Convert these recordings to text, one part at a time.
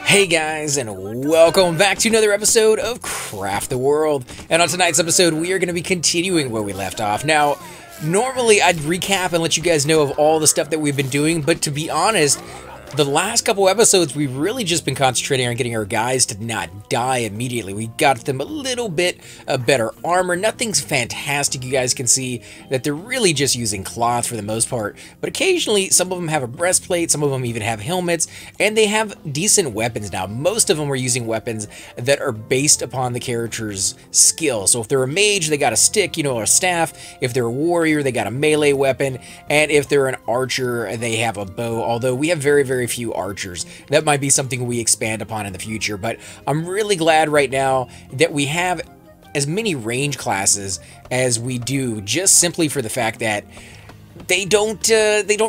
Hey guys, and welcome back to another episode of Craft the World. And on tonight's episode, we are going to be continuing where we left off. Now, normally I'd recap and let you guys know of all the stuff that we've been doing, but to be honest, the last couple episodes, we've really just been concentrating on getting our guys to not die immediately. We got them a little bit better armor. Nothing's fantastic. You guys can see that they're really just using cloth for the most part. But occasionally, some of them have a breastplate, some of them even have helmets, and they have decent weapons now. Most of them are using weapons that are based upon the character's skill. So if they're a mage, they got a stick, or a staff. If they're a warrior, they got a melee weapon. And if they're an archer, they have a bow. Although we have very few archers. That might be something we expand upon in the future, but I'm really glad right now that we have as many range classes as we do, just simply for the fact that they don't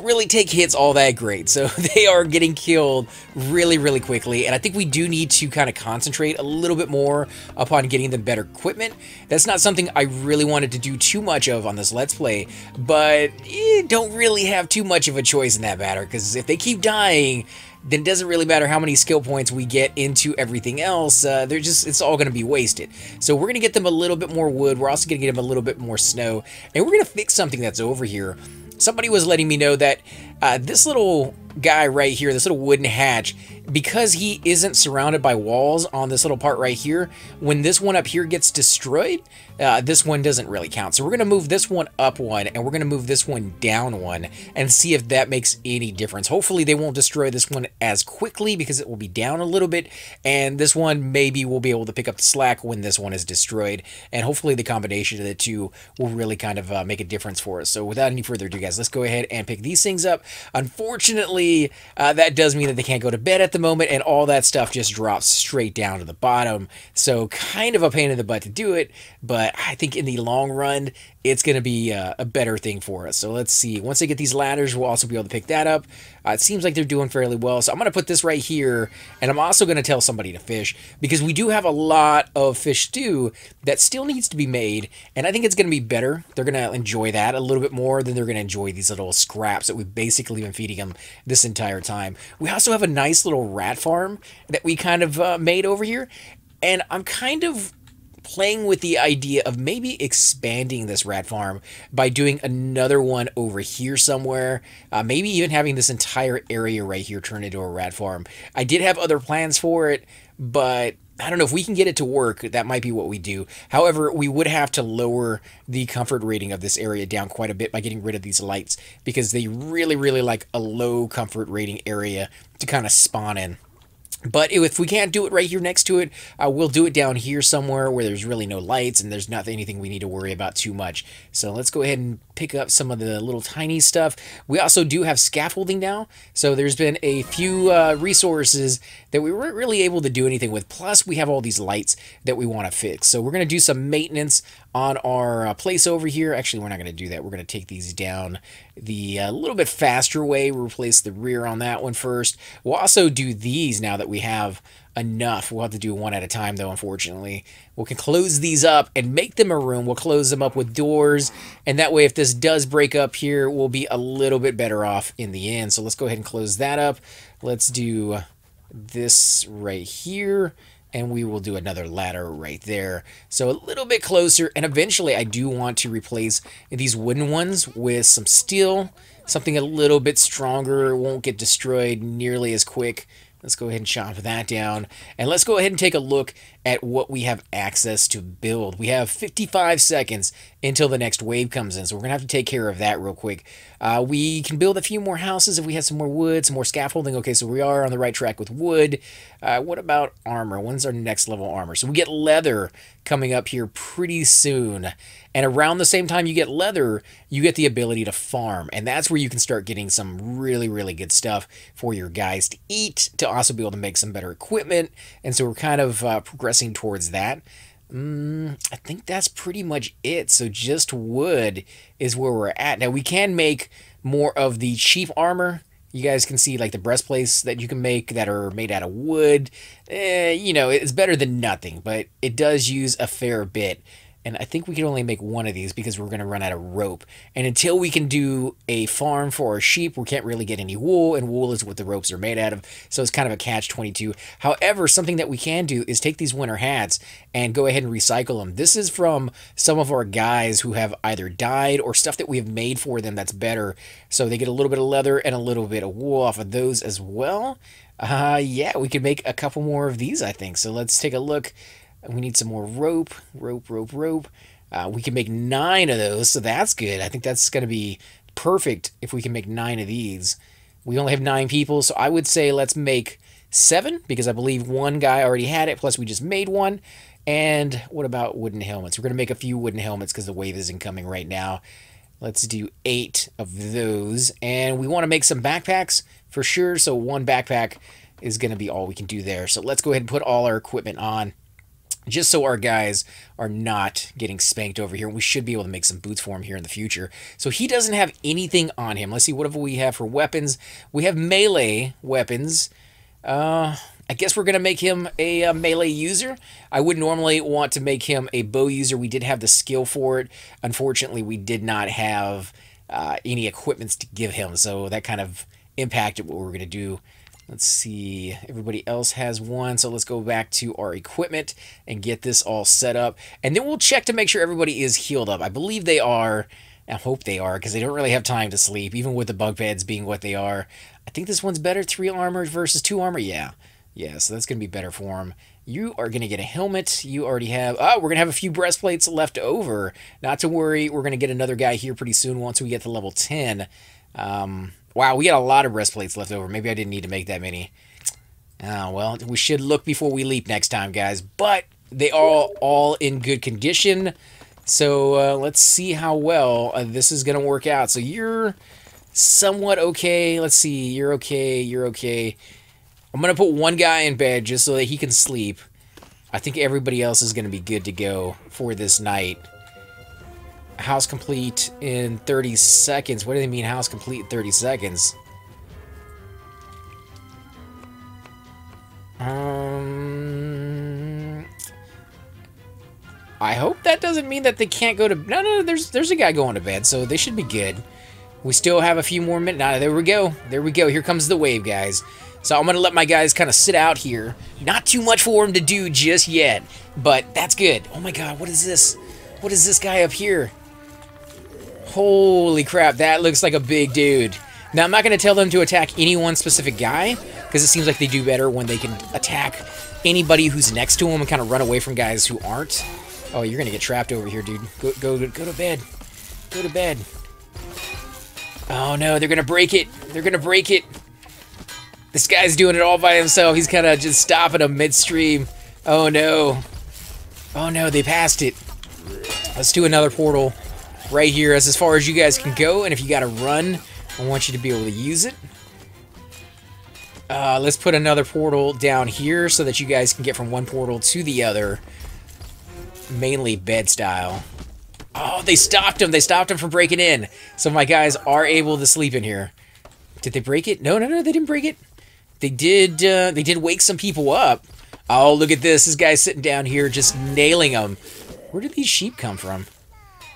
really take hits all that great, so they are getting killed really quickly, and I think we do need to kind of concentrate a little bit more upon getting them better equipment. That's not something I really wanted to do too much of on this Let's Play, but don't really have too much of a choice in that matter, because if they keep dying, then it doesn't really matter how many skill points we get into everything else. It's all going to be wasted. So we're going to get them a little bit more wood. We're also going to get them a little bit more snow, and we're going to fix something that's over here. Somebody was letting me know that this little guy right here, this little wooden hatch, because he isn't surrounded by walls on this little part right here, when this one up here gets destroyed, this one doesn't really count. So we're going to move this one up one, and we're going to move this one down one, and see if that makes any difference. Hopefully they won't destroy this one as quickly because it will be down a little bit, and this one maybe we'll be able to pick up the slack when this one is destroyed, and hopefully the combination of the two will really kind of make a difference for us. So without any further ado, guys, let's go ahead and pick these things up. Unfortunately, that does mean that they can't go to bed at the moment, and all that stuff just drops straight down to the bottom. So kind of a pain in the butt to do it, but I think in the long run, it's going to be a better thing for us. So let's see. Once I get these ladders, we'll also be able to pick that up. It seems like they're doing fairly well. So I'm going to put this right here, and I'm also going to tell somebody to fish, because we do have a lot of fish stew that still needs to be made, and I think it's going to be better. They're going to enjoy that a little bit more than they're going to enjoy these little scraps that we've basically been feeding them this entire time. We also have a nice little rat farm that we kind of made over here, and I'm kind of playing with the idea of maybe expanding this rat farm by doing another one over here somewhere. Maybe even having this entire area right here turn into a rat farm. I did have other plans for it, but I don't know if we can get it to work. That might be what we do. However, we would have to lower the comfort rating of this area down quite a bit by getting rid of these lights, because they really like a low comfort rating area to kind of spawn in. But if we can't do it right here next to it, we'll do it down here somewhere where there's really no lights and there's not anything we need to worry about too much. So let's go ahead and pick up some of the little tiny stuff. We also do have scaffolding now, so there's been a few resources that we weren't really able to do anything with. Plus, we have all these lights that we want to fix. So we're going to do some maintenance on our place over here. Actually, we're not going to do that. We're going to take these down the little bit faster way. We'll replace the rear on that one first. We'll also do these now that we have enough. We'll have to do one at a time, though, unfortunately. We can close these up and make them a room. We'll close them up with doors, and that way if this does break up here, we'll be a little bit better off in the end. So let's go ahead and close that up. Let's do this right here, and we will do another ladder right there. So a little bit closer, and eventually I do want to replace these wooden ones with some steel, something a little bit stronger, won't get destroyed nearly as quick. Let's go ahead and chop that down, and let's go ahead and take a look at what we have access to build. We have 55 seconds until the next wave comes in, so we're going to have to take care of that real quick. We can build a few more houses if we have some more wood, some more scaffolding. Okay, so we are on the right track with wood. What about armor? When's our next level armor? So we get leather coming up here pretty soon, and around the same time you get leather, you get the ability to farm, and that's where you can start getting some really good stuff for your guys to eat, to also be able to make some better equipment, and so we're kind of progressing towards that. I think that's pretty much it. So just wood is where we're at. Now we can make more of the cheap armor. You guys can see like the breastplates that you can make that are made out of wood. It's better than nothing, but it does use a fair bit. And I think we can only make one of these because we're going to run out of rope. And until we can do a farm for our sheep, we can't really get any wool, and wool is what the ropes are made out of. So it's kind of a catch-22. However, something that we can do is take these winter hats and go ahead and recycle them. This is from some of our guys who have either died or stuff that we have made for them that's better. So they get a little bit of leather and a little bit of wool off of those as well. Yeah, we could make a couple more of these, I think. So let's take a look. We need some more rope. We can make 9 of those, so that's good. I think that's going to be perfect if we can make 9 of these. We only have 9 people, so I would say let's make 7, because I believe one guy already had it, plus we just made one. And what about wooden helmets? We're going to make a few wooden helmets because the wave isn't coming right now. Let's do 8 of those. And we want to make some backpacks for sure, so 1 backpack is going to be all we can do there. So let's go ahead and put all our equipment on, just so our guys are not getting spanked over here. We should be able to make some boots for him here in the future. So he doesn't have anything on him. Let's see, what do we have for weapons? We have melee weapons. I guess we're going to make him a melee user. I would normally want to make him a bow user. We did have the skill for it. Unfortunately, we did not have any equipments to give him, so that kind of impacted what we were going to do. Let's see, everybody else has one, so let's go back to our equipment and get this all set up. And then we'll check to make sure everybody is healed up. I believe they are. I hope they are, because they don't really have time to sleep, even with the bunk beds being what they are. I think this one's better, 3 armor versus 2 armor. Yeah, so that's going to be better for him. You are going to get a helmet. You already have... Oh, we're going to have a few breastplates left over. Not to worry, we're going to get another guy here pretty soon once we get to level 10. Wow, we got a lot of breastplates left over. Maybe I didn't need to make that many. Oh, well, we should look before we leap next time, guys. But they are all in good condition. So let's see how well this is going to work out. So you're somewhat okay. Let's see. You're okay. You're okay. I'm going to put one guy in bed just so that he can sleep. I think everybody else is going to be good to go for this night. House complete in 30 seconds. What do they mean house complete in 30 seconds? I hope that doesn't mean that they can't go to... No, there's a guy going to bed, so they should be good. We still have a few more minutes. Nah, there we go. There we go. Here comes the wave, guys. So I'm going to let my guys kind of sit out here. Not too much for them to do just yet, but that's good. Oh my god, what is this? What is this guy up here? Holy crap, that looks like a big dude. Now, I'm not going to tell them to attack any one specific guy, because it seems like they do better when they can attack anybody who's next to them and kind of run away from guys who aren't. Oh, you're going to get trapped over here, dude. Go to bed. Go to bed. Oh, no, they're going to break it. They're going to break it. This guy's doing it all by himself. He's kind of just stopping them midstream. Oh, no. Oh, no, they passed it. Let's do another portal. Right here, as far as you guys can go, and if you gotta run, I want you to be able to use it. Let's put another portal down here so that you guys can get from one portal to the other. Mainly bed style. Oh, they stopped him. They stopped him from breaking in. So my guys are able to sleep in here. Did they break it? No, they didn't break it. They did wake some people up. Oh, look at this. This guy's sitting down here just nailing them. Where did these sheep come from?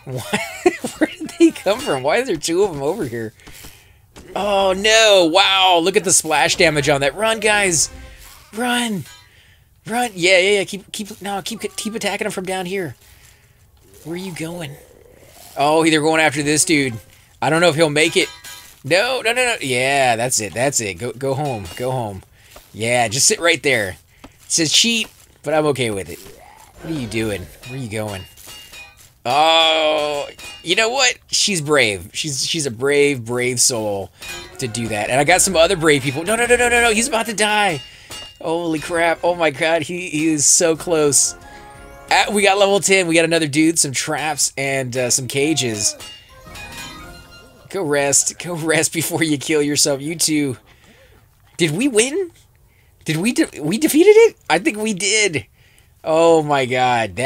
Where did they come from? Why is there 2 of them over here? Oh no! Wow! Look at the splash damage on that. Run, guys! Run! Run! Yeah. Keep attacking them from down here. Where are you going? Oh, they're going after this dude. I don't know if he'll make it. No. Yeah, that's it. Go home. Yeah, just sit right there. It says cheat, but I'm okay with it. What are you doing? Where are you going? Oh, you know what? She's brave. She's a brave soul to do that. And I got some other brave people. No. He's about to die. Holy crap. Oh my god. He is so close. We got level 10. We got another dude, some traps, and some cages. Go rest. Go rest before you kill yourself. You two. Did we win? Did we defeated it? I think we did. Oh my god.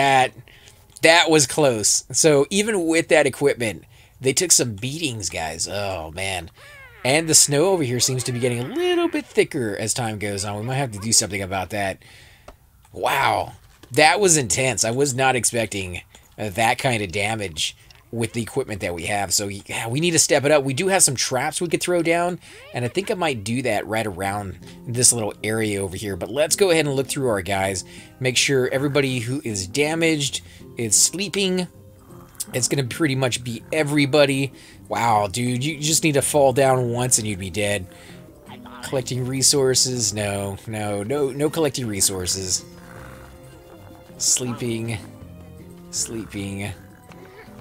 That was close. So even with that equipment, they took some beatings, guys. Oh, man. And the snow over here seems to be getting a little bit thicker as time goes on. We might have to do something about that. Wow. That was intense. I was not expecting that kind of damage with the equipment that we have. So yeah, we need to step it up. We do have some traps we could throw down, and I think I might do that right around this little area over here. But let's go ahead and look through our guys. Make sure everybody who is damaged is sleeping. It's going to pretty much be everybody. Wow, dude, you just need to fall down once and you'd be dead. Collecting resources? No collecting resources. Sleeping.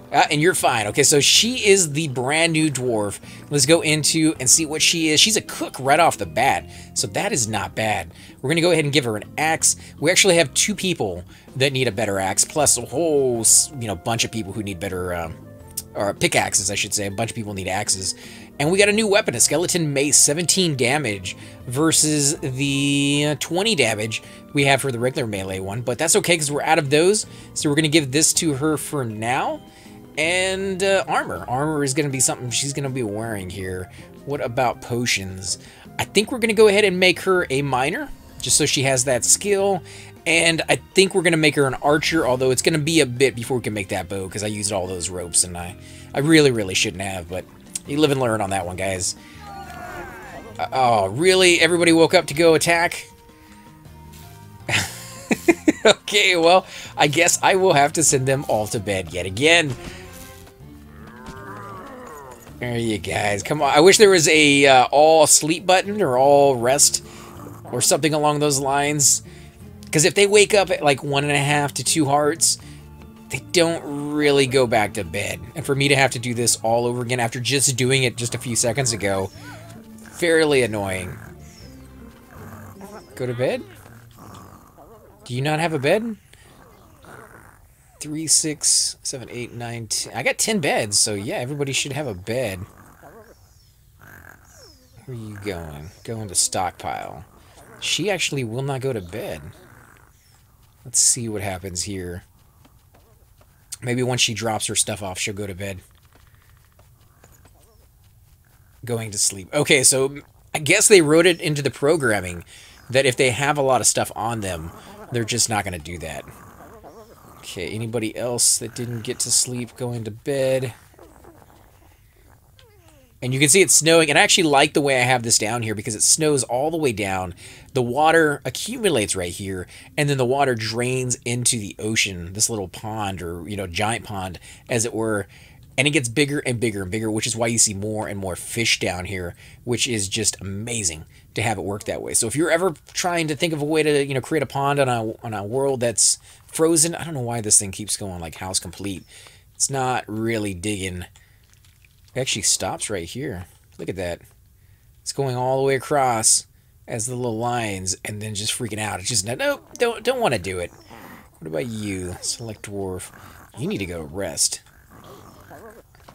And you're fine. Okay, so she is the brand new dwarf. Let's go into and see what she is. She's a cook right off the bat, so that is not bad. We're gonna go ahead and give her an axe. We actually have 2 people that need a better axe, plus a whole bunch of people who need better or pickaxes, I should say. A bunch of people need axes. And we got a new weapon, a skeleton mace, 17 damage versus the 20 damage we have for the regular melee one. But that's okay because we're out of those, so we're gonna give this to her for now. And armor. Armor is going to be something she's going to be wearing here. What about potions? I think we're going to go ahead and make her a miner, just so she has that skill. And I think we're going to make her an archer, although it's going to be a bit before we can make that bow, because I used all those ropes, and I really shouldn't have, but you live and learn on that one, guys. Oh, really? Everybody woke up to go attack? Okay, well, I guess I will have to send them all to bed yet again. There you guys, come on. I wish there was a all sleep button or all rest or something along those lines. Because if they wake up at like 1.5 to 2 hearts, they don't really go back to bed. And for me to have to do this all over again after just doing it just a few seconds ago, fairly annoying. Go to bed? Do you not have a bed? 3, 6, 7, 8, 9, 10. I got 10 beds, so yeah, everybody should have a bed. Where are you going? Going to stockpile. She actually will not go to bed. Let's see what happens here. Maybe once she drops her stuff off, she'll go to bed. Going to sleep. Okay, so I guess they wrote it into the programming that if they have a lot of stuff on them, they're just not going to do that. Okay, anybody else that didn't get to sleep going to bed? And you can see it's snowing, and I actually like the way I have this down here because it snows all the way down. The water accumulates right here, and then the water drains into the ocean, this little pond, or, giant pond, as it were. And it gets bigger and bigger and bigger, which is why you see more and more fish down here, which is just amazing to have it work that way. So if you're ever trying to think of a way to, create a pond on a world that's frozen, I don't know why this thing keeps going like house complete. It's not really digging. It actually stops right here. Look at that. It's going all the way across as the little lines, and then just freaking out. It's just, nope, don't want to do it. What about you? Select dwarf. You need to go rest.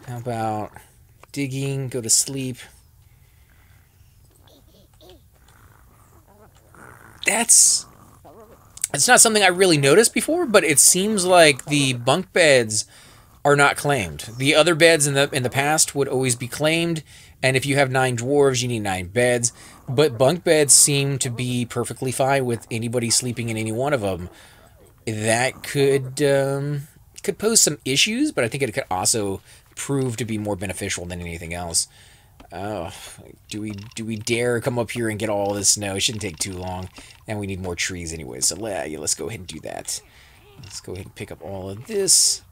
How about digging, go to sleep? It's not something I really noticed before, but it seems like the bunk beds are not claimed. The other beds in the past would always be claimed, and if you have 9 dwarves, you need 9 beds. But bunk beds seem to be perfectly fine with anybody sleeping in any one of them. That could pose some issues, but I think it could also prove to be more beneficial than anything else. Oh, do we dare come up here and get all this snow? It shouldn't take too long, and we need more trees anyway, so let's go ahead and do that. Let's go ahead and pick up all of this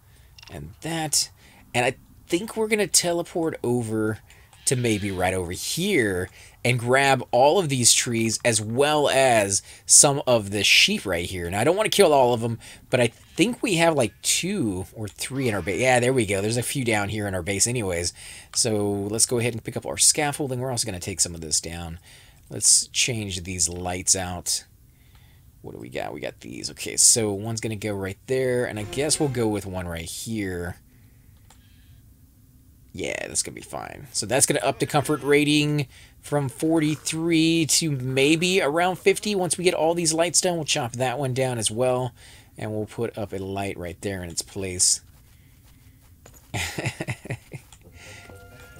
and that, and I think we're gonna teleport over to maybe right over here and grab all of these trees as well as some of the sheep right here. Now, I don't want to kill all of them, but I think we have like 2 or 3 in our base. Yeah, there we go. There's a few down here in our base anyways. So let's go ahead and pick up our scaffolding. We're also going to take some of this down. Let's change these lights out. What do we got? We got these. Okay, so one's going to go right there, and I guess we'll go with one right here. Yeah, that's going to be fine. So that's going to up the comfort rating from 43 to maybe around 50. Once we get all these lights done, we'll chop that one down as well. And we'll put up a light right there in its place.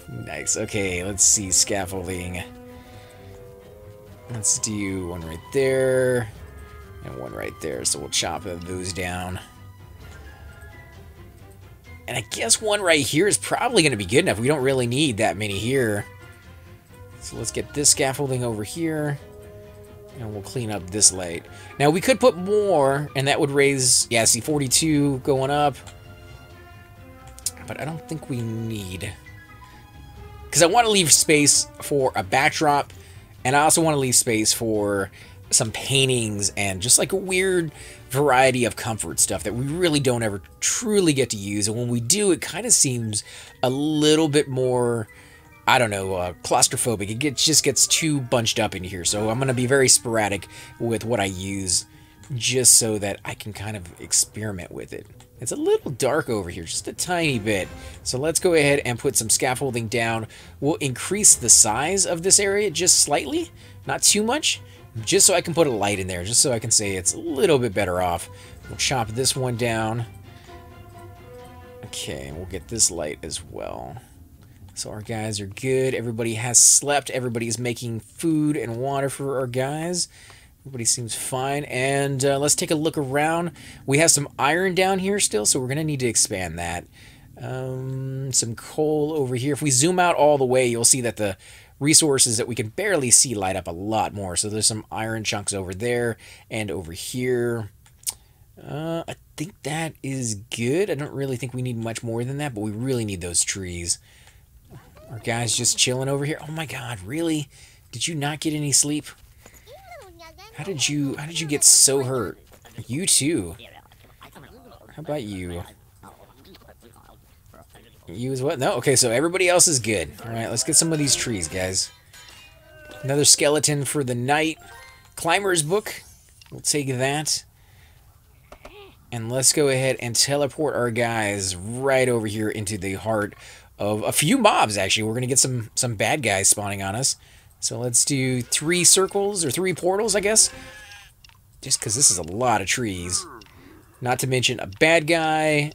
Nice. Okay, let's see. Scaffolding. Let's do one right there. And one right there. So we'll chop those down. And I guess one right here is probably going to be good enough. We don't really need that many here. So let's get this scaffolding over here. And we'll clean up this light. Now, we could put more, and that would raise... Yeah, see, 42 going up. But I don't think we need... Because I want to leave space for a backdrop, and I also want to leave space for some paintings and just like a weird variety of comfort stuff that we really don't ever truly get to use. And when we do, it kind of seems a little bit more... I don't know, claustrophobic. It just gets too bunched up in here. So I'm going to be very sporadic with what I use just so that I can kind of experiment with it. It's a little dark over here, just a tiny bit. So let's go ahead and put some scaffolding down. We'll increase the size of this area just slightly, not too much, just so I can put a light in there, just so I can say it's a little bit better off. We'll chop this one down. Okay, and we'll get this light as well. So our guys are good. Everybody has slept. Everybody's making food and water for our guys. Everybody seems fine. And let's take a look around. We have some iron down here still, so we're going to need to expand that. Some coal over here. If we zoom out all the way, you'll see that the resources that we can barely see light up a lot more. So there's some iron chunks over there and over here. I think that is good. I don't really think we need much more than that, but we really need those trees. Our guy's just chilling over here. Oh my God, really? Did you not get any sleep? How did you get so hurt? You too. How about you? You as well? No? Okay, so everybody else is good. Alright, let's get some of these trees, guys. Another skeleton for the night. Climber's book. We'll take that. And let's go ahead and teleport our guys right over here into the heart of a few mobs, actually. We're going to get some bad guys spawning on us. So let's do 3 circles, or 3 portals, I guess. Just because this is a lot of trees. Not to mention a bad guy,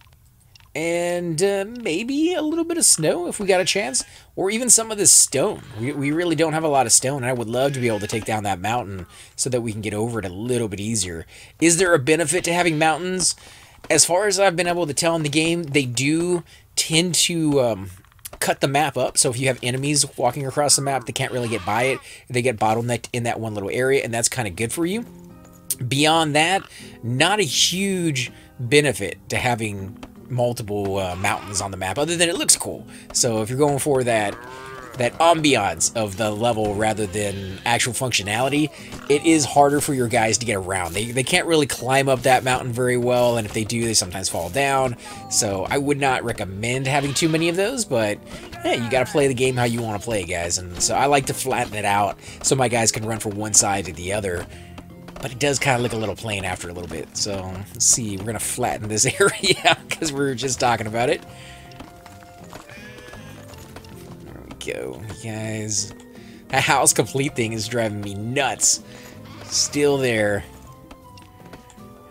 and maybe a little bit of snow if we got a chance. Or even some of this stone. We really don't have a lot of stone, and I would love to be able to take down that mountain so that we can get over it a little bit easier. Is there a benefit to having mountains? As far as I've been able to tell in the game, they do tend to cut the map up. So if you have enemies walking across the map, they can't really get by it. They get bottlenecked in that one little area, and that's kind of good for you. Beyond that, not a huge benefit to having multiple mountains on the map, other than it looks cool. So if you're going for that ambiance of the level rather than actual functionality, it is harder for your guys to get around. They can't really climb up that mountain very well, and if they do, they sometimes fall down. So I would not recommend having too many of those, but hey, you gotta play the game how you want to play, guys. And so I like to flatten it out so my guys can run from one side to the other. But it does kind of look a little plain after a little bit. So let's see, we're gonna flatten this area because we were just talking about it. Go, guys. That house complete thing is driving me nuts. Still there.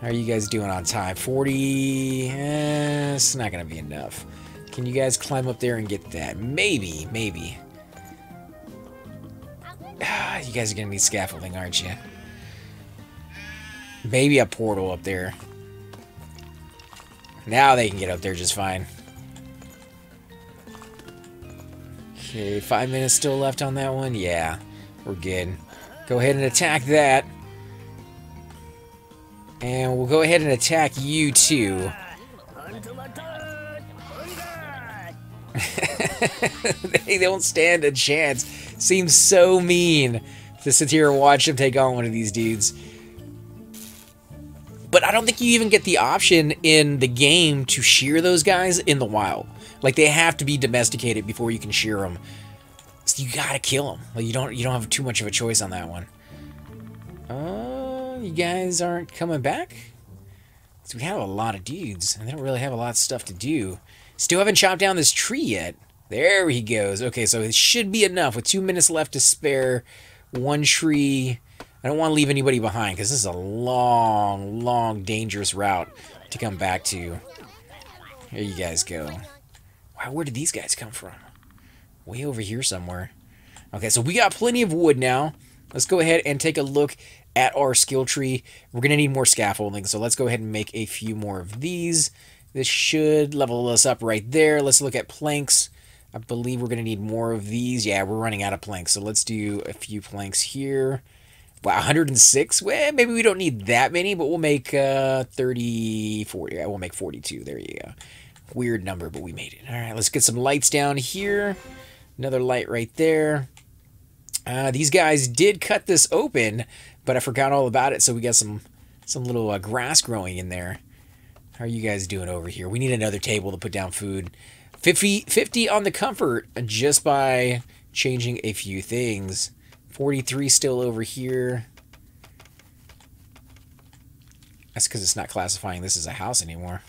How are you guys doing on time? 40. It's not gonna be enough. Can you guys climb up there and get that? Maybe, maybe. You guys are gonna need scaffolding, aren't you? Maybe a portal up there. Now they can get up there just fine. Okay, 5 minutes still left on that one. Yeah, we're good. Go ahead and attack that. And we'll go ahead and attack you too. They don't stand a chance. Seems so mean to sit here and watch them take on one of these dudes. But I don't think you even get the option in the game to shear those guys in the wild. Like, they have to be domesticated before you can shear them. So you gotta kill them. Like, you don't have too much of a choice on that one. You guys aren't coming back? So we have a lot of dudes, and they don't really have a lot of stuff to do. Still haven't chopped down this tree yet. There he goes. Okay, so it should be enough. With 2 minutes left to spare, 1 tree. I don't want to leave anybody behind, because this is a long, long, dangerous route to come back to. Here you guys go. Wow, where did these guys come from? Way over here somewhere. Okay, so we got plenty of wood now. Let's go ahead and take a look at our skill tree. We're going to need more scaffolding, so let's go ahead and make a few more of these. This should level us up right there. Let's look at planks. I believe we're going to need more of these. Yeah, we're running out of planks, so let's do a few planks here. Wow, 106? Well, maybe we don't need that many, but we'll make 30, 40. Yeah, we'll make 42. There you go. Weird number, but we made it. All right, let's get some lights down here. Another light right there. These guys did cut this open, but I forgot all about it, so we got some little grass growing in there. How are you guys doing over here? We need another table to put down food. 50 on the comfort just by changing a few things. 43 still over here. That's because it's not classifying this as a house anymore.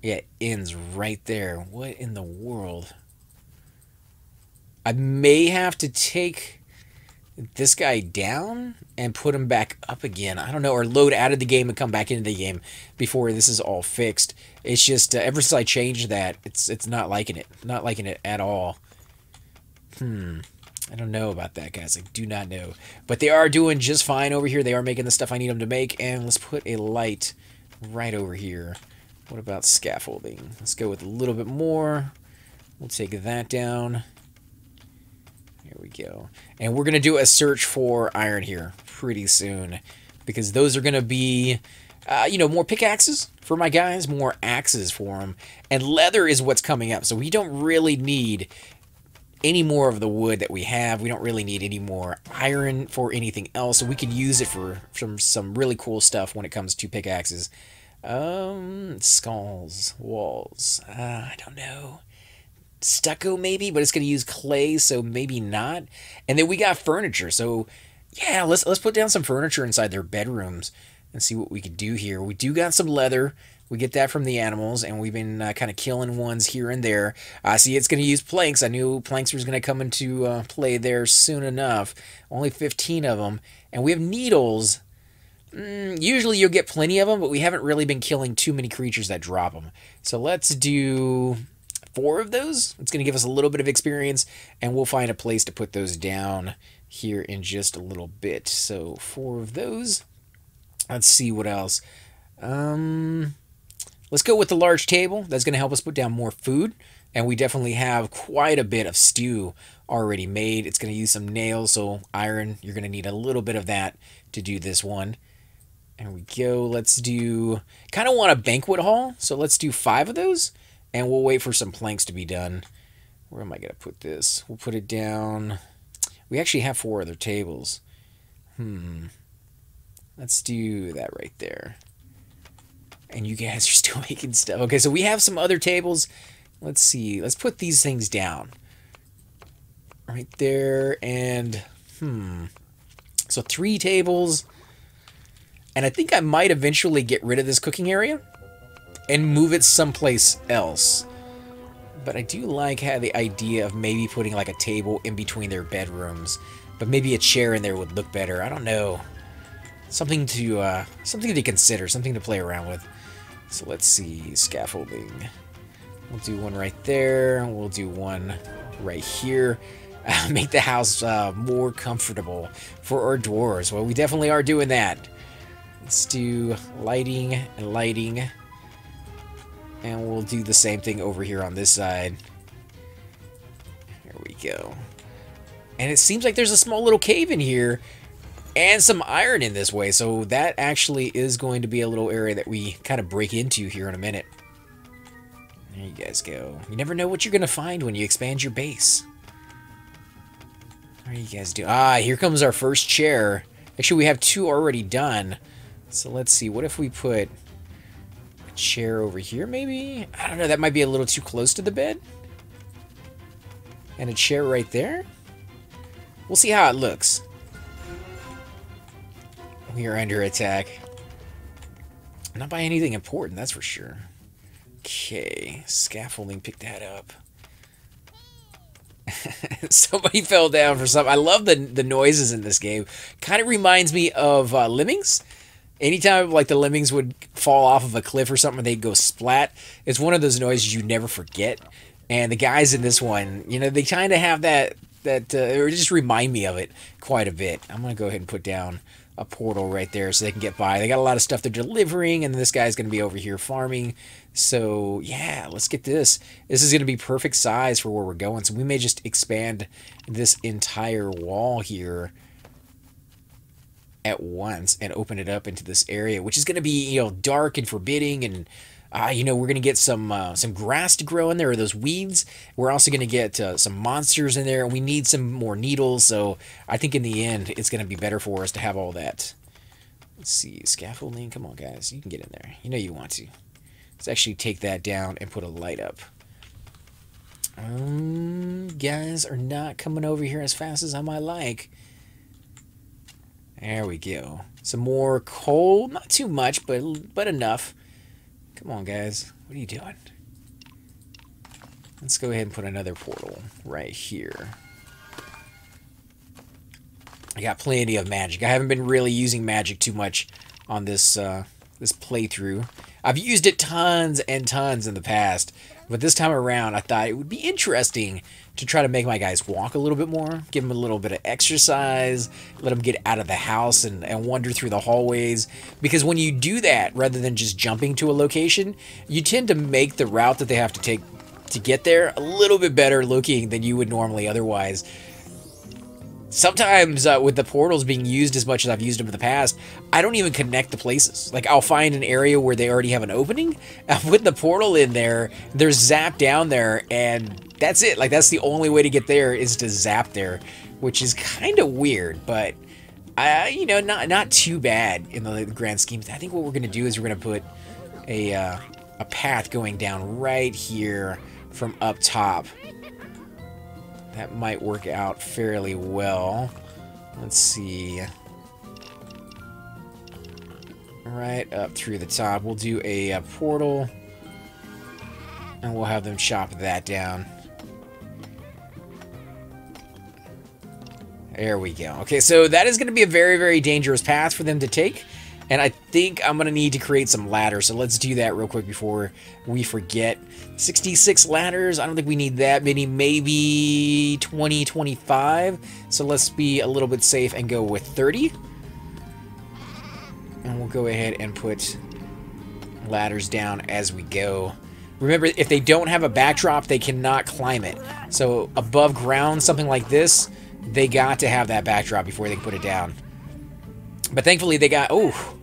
Yeah, it ends right there. What in the world? I may have to take this guy down and put him back up again. I don't know, or load out of the game and come back into the game before this is all fixed. It's just ever since I changed that, it's not liking it. Not liking it at all. I don't know about that, guys. I do not know. But they are doing just fine over here. They are making the stuff I need them to make. And let's put a light right over here. What about scaffolding? Let's go with a little bit more. We'll take that down. Here we go. And we're going to do a search for iron here pretty soon, because those are going to be, you know, more pickaxes for my guys, more axes for them. And leather is what's coming up. So we don't really need any more of the wood that we have. We don't really need any more iron for anything else. So we could use it for some really cool stuff when it comes to pickaxes. Skulls, walls, I don't know. Stucco maybe, but it's going to use clay, so maybe not. And then we got furniture, so yeah, let's put down some furniture inside their bedrooms and see what we could do here. We do got some leather. We get that from the animals, and we've been kind of killing ones here and there. See, it's going to use planks. I knew planks was going to come into play there soon enough. Only 15 of them, and we have needles. Usually you'll get plenty of them, but we haven't really been killing too many creatures that drop them. So let's do 4 of those. It's going to give us a little bit of experience, and we'll find a place to put those down here in just a little bit. So 4 of those. Let's see what else. Let's go with the large table. That's going to help us put down more food, and we definitely have quite a bit of stew already made. It's going to use some nails, so iron, you're going to need a little bit of that to do this one. There we go. Let's do, kind of want a banquet hall, so let's do 5 of those, and we'll wait for some planks to be done. Where am I going to put this? We'll put it down. We actually have 4 other tables. Let's do that right there. And you guys are still making stuff. Okay, so we have some other tables. Let's see. Let's put these things down. Right there, and so 3 tables. And I think I might eventually get rid of this cooking area and move it someplace else. But I do like how the idea of maybe putting like a table in between their bedrooms, but maybe a chair in there would look better. I don't know. Something to consider, something to play around with. So let's see, scaffolding. We'll do one right there. We'll do one right here. Make the house more comfortable for our dwarves. Well, we definitely are doing that. Let's do lighting and lighting. And we'll do the same thing over here on this side. There we go. And it seems like there's a small little cave in here and some iron in this way. So that actually is going to be a little area that we kind of break into here in a minute. There you guys go. You never know what you're going to find when you expand your base. What are you guys doing? Ah, here comes our first chair. Actually, we have 2 already done. So let's see. What if we put a chair over here, maybe? I don't know. That might be a little too close to the bed. And a chair right there. We'll see how it looks. We are under attack. Not by anything important, that's for sure. Okay. Scaffolding. Pick that up. Somebody fell down for something. I love the noises in this game. Kind of reminds me of Lemmings. Anytime like the lemmings would fall off of a cliff or something, they'd go splat. It's one of those noises you never forget. And the guys in this one, you know, they kind of have that or just remind me of it quite a bit. I'm going to go ahead and put down a portal right there so they can get by. They got a lot of stuff they're delivering, and this guy's going to be over here farming. So, yeah, let's get this. This is going to be perfect size for where we're going. So we may just expand this entire wall here at once and open it up into this area, which is going to be, you know, dark and forbidding, and you know, we're going to get some grass to grow in there, or those weeds. We're also going to get some monsters in there, and we need some more needles, so I think in the end, it's going to be better for us to have all that. Let's see, scaffolding, come on, guys, you can get in there. You know you want to. Let's actually take that down and put a light up. Guys are not coming over here as fast as I might like. There we go. Some more coal, not too much, but enough. Come on, guys. What are you doing? Let's go ahead and put another portal right here. I got plenty of magic. I haven't been really using magic too much on this this playthrough. I've used it tons and tons in the past, but this time around I thought it would be interesting to try to make my guys walk a little bit more, give them a little bit of exercise, let them get out of the house and wander through the hallways. Because when you do that, rather than just jumping to a location, you tend to make the route that they have to take to get there a little bit better looking than you would normally otherwise. Sometimes with the portals being used as much as I've used them in the past, I don't even connect the places. Like, I'll find an area where they already have an opening, I'll put the portal in there, there's zap down there, and that's it. Like, that's the only way to get there is to zap there, which is kind of weird, but you know, not too bad in the grand scheme. I think what we're gonna do is we're gonna put a path going down right here from up top. That might work out fairly well. Let's see. Right up through the top. We'll do a portal, and we'll have them chop that down. There we go. Okay, so that is going to be a very, very dangerous path for them to take. And I think I'm going to need to create some ladders. So let's do that real quick before we forget. 66 ladders. I don't think we need that many. Maybe 20, 25. So let's be a little bit safe and go with 30. And we'll go ahead and put ladders down as we go. Remember, if they don't have a backdrop, they cannot climb it. So above ground, something like this, they got to have that backdrop before they can put it down. But thankfully they got... Oh!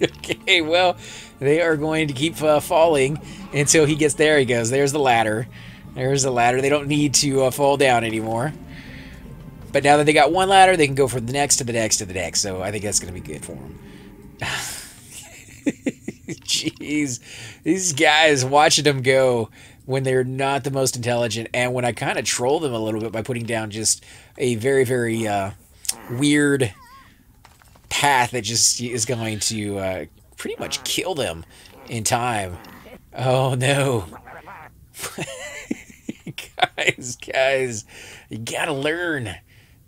Okay, well, they are going to keep falling until he gets there. He goes, there's the ladder. There's the ladder. They don't need to fall down anymore. But now that they got one ladder, they can go from the next to the next to the next. So I think that's going to be good for them. Jeez. These guys, watching them go when they're not the most intelligent. And when I kind of troll them a little bit by putting down just a very, very... weird path that just is going to pretty much kill them in time. Oh no. guys, you gotta learn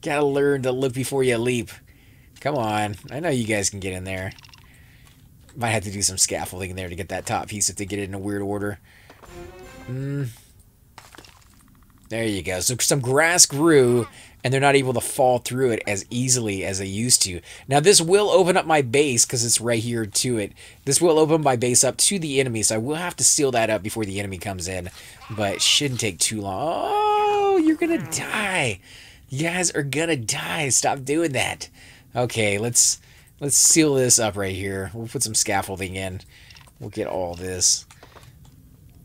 to look before you leap. Come on, I know you guys can get in there. Might have to do some scaffolding in there to get that top piece if they get it in a weird order. There you go. So some grass grew, and they're not able to fall through it as easily as they used to. Now, this will open up my base, because it's right here to it. This will open my base up to the enemy, so I will have to seal that up before the enemy comes in. But it shouldn't take too long. Oh, you're going to die. You guys are going to die. Stop doing that. Okay, let's seal this up right here. We'll put some scaffolding in. We'll get all this.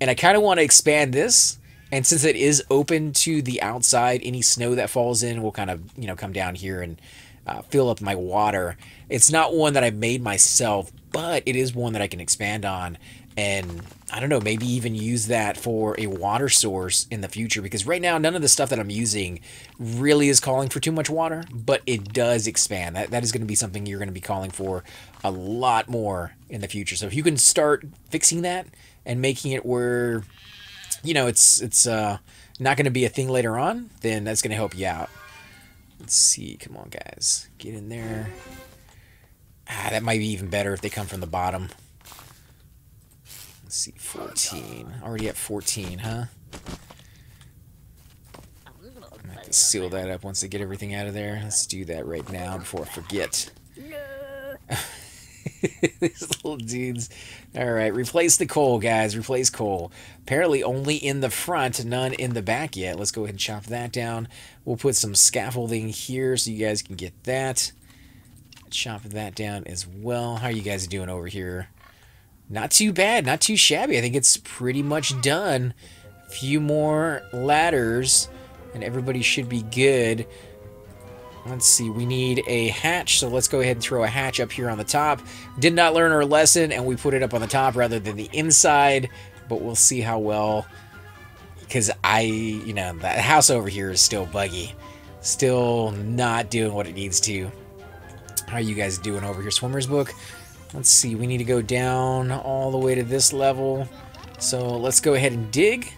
And I kind of want to expand this. And since it is open to the outside, any snow that falls in will kind of, you know, come down here and fill up my water. It's not one that I made myself, but it is one that I can expand on. And I don't know, maybe even use that for a water source in the future. Because right now, none of the stuff that I'm using really is calling for too much water. But it does expand. That is going to be something you're going to be calling for a lot more in the future. So if you can start fixing that and making it where... you know, it's not going to be a thing later on, then that's going to help you out. Let's see. Come on, guys. Get in there. That might be even better if they come from the bottom. Let's see. 14. Already at 14, huh? Might to seal that up once they get everything out of there. Let's do that right now before I forget. These little dudes. Alright, replace the coal, guys. Replace coal. Apparently only in the front, none in the back yet. Let's go ahead and chop that down. We'll put some scaffolding here so you guys can get that. Chop that down as well. How are you guys doing over here? Not too bad. Not too shabby. I think it's pretty much done. A few more ladders, and everybody should be good. Let's see, we need a hatch, so let's go ahead and throw a hatch up here on the top. Did not learn our lesson, and we put it up on the top rather than the inside, but we'll see how well, because that house over here is still buggy. Still not doing what it needs to. How are you guys doing over here? Swimmer's book? Let's see, we need to go down all the way to this level. So let's go ahead and dig.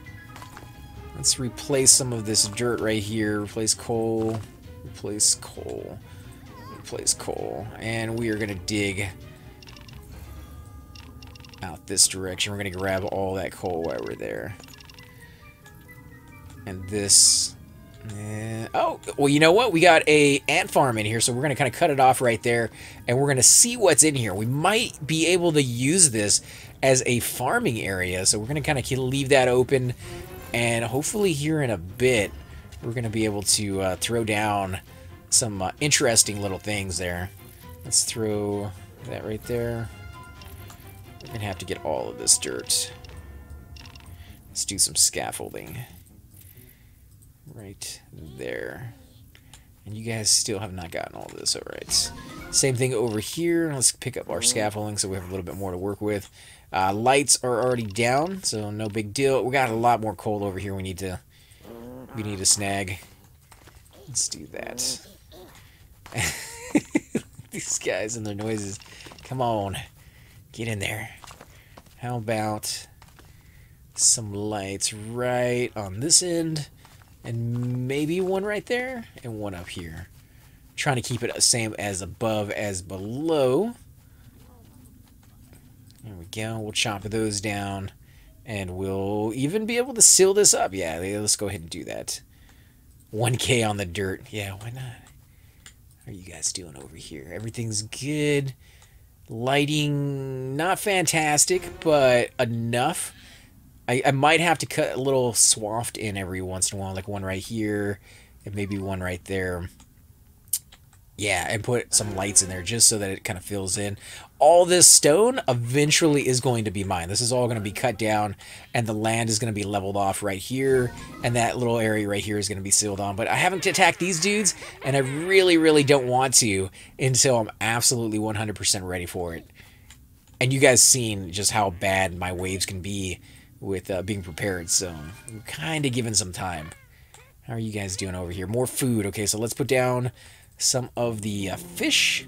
Let's replace some of this dirt right here. Replace coal. Replace coal. Replace coal. And we are going to dig out this direction. We're going to grab all that coal while we're there. And this... oh, well, you know what? We got a ant farm in here, so we're going to kind of cut it off right there, and we're going to see what's in here. We might be able to use this as a farming area, so we're going to kind of leave that open, and hopefully here in a bit, we're going to be able to throw down some interesting little things there. Let's throw that right there. We're going to have to get all of this dirt. Let's do some scaffolding. Right there. And you guys still have not gotten all this. Alright. Same thing over here. Let's pick up our scaffolding so we have a little bit more to work with. Lights are already down, so no big deal. We got a lot more coal over here we need to snag. Let's do that. These guys and their noises. Come on. Get in there. How about some lights right on this end? And maybe one right there, and one up here. Trying to keep it the same as above as below. There we go. We'll chop those down, and we'll even be able to seal this up. Yeah, let's go ahead and do that. 1K on the dirt. Yeah, why not? How are you guys doing over here? Everything's good. Lighting, not fantastic, but enough. I might have to cut a little swath in every once in a while, like one right here, and maybe one right there. Yeah, and put some lights in there just so that it kind of fills in. All this stone eventually is going to be mine. This is all going to be cut down, and the land is going to be leveled off right here, and that little area right here is going to be sealed on. But I haven't attacked these dudes, and I really, really don't want to until I'm absolutely 100% ready for it. And you guys seen just how bad my waves can be with being prepared, so I'm kind of giving some time. How are you guys doing over here? More food. Okay, so let's put down some of the fish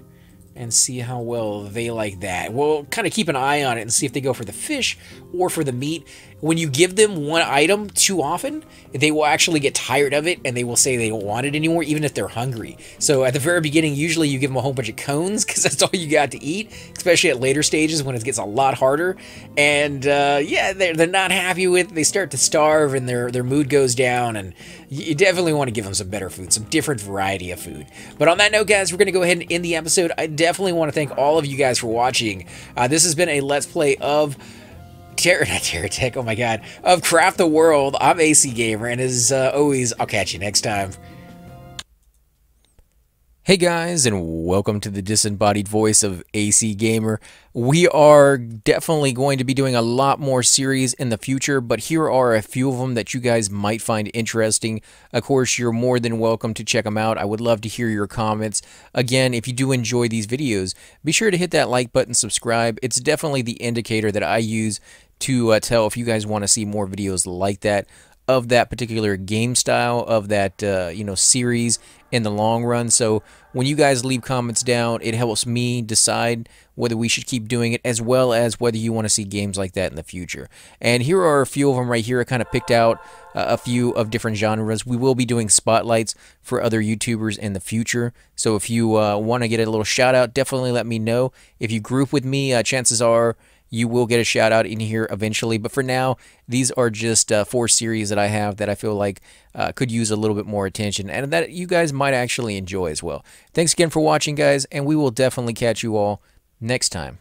and see how well they like that. We'll kind of keep an eye on it and see if they go for the fish or for the meat. When you give them one item too often, they will actually get tired of it, and they will say they don't want it anymore, even if they're hungry. So at the very beginning, usually you give them a whole bunch of cones, because that's all you got to eat, especially at later stages when it gets a lot harder. And yeah, they're not happy with it. They start to starve, and their mood goes down, and you definitely want to give them some better food, some different variety of food. But on that note, guys, we're going to go ahead and end the episode. I definitely want to thank all of you guys for watching. This has been a Let's Play of Terratech, oh my god, of Craft the World. I'm AC Gamer, and as always, I'll catch you next time. Hey guys, and welcome to the disembodied voice of AC Gamer. We are definitely going to be doing a lot more series in the future, but here are a few of them that you guys might find interesting. Of course, you're more than welcome to check them out. I would love to hear your comments. Again, if you do enjoy these videos, be sure to hit that like button, subscribe. It's definitely the indicator that I use to tell if you guys want to see more videos like that, of that particular game style, of that series in the long run. So when you guys leave comments down, it helps me decide whether we should keep doing it, as well as whether you want to see games like that in the future. And here are a few of them right here. I kind of picked out a few of different genres. We will be doing spotlights for other YouTubers in the future, so if you want to get a little shout out, definitely let me know. If you group with me, chances are you will get a shout out in here eventually. But for now, these are just 4 series that I have that I feel like could use a little bit more attention and that you guys might actually enjoy as well. Thanks again for watching, guys, and we will definitely catch you all next time.